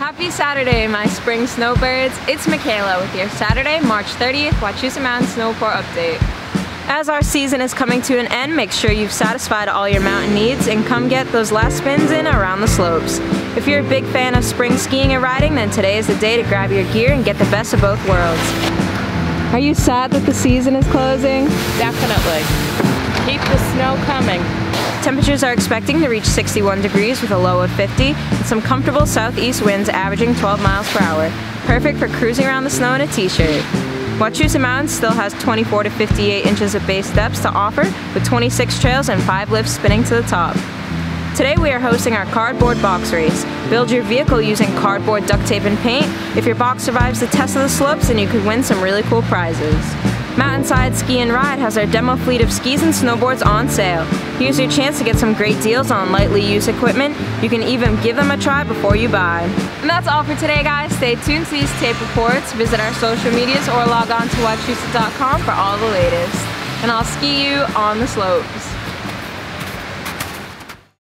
Happy Saturday, my spring snowbirds. It's Michaela with your Saturday, March 30th Wachusett Mountain Snow Report update. As our season is coming to an end, make sure you've satisfied all your mountain needs and come get those last spins in around the slopes. If you're a big fan of spring skiing and riding, then today is the day to grab your gear and get the best of both worlds. Are you sad that the season is closing? Definitely. Keep the snow coming. Temperatures are expecting to reach 61 degrees with a low of 50 and some comfortable southeast winds averaging 12 miles per hour. Perfect for cruising around the snow in a t-shirt. Wachusett Mountain still has 24 to 58 inches of base depths to offer with 26 trails and 5 lifts spinning to the top. Today we are hosting our cardboard box race. Build your vehicle using cardboard, duct tape, and paint. If your box survives the test of the slopes, then you could win some really cool prizes. Mountainside Ski and Ride has our demo fleet of skis and snowboards on sale. Here's your chance to get some great deals on lightly used equipment. You can even give them a try before you buy. And that's all for today, guys. Stay tuned to these tape reports, visit our social medias, or log on to Wachusett.com for all the latest. And I'll ski you on the slopes.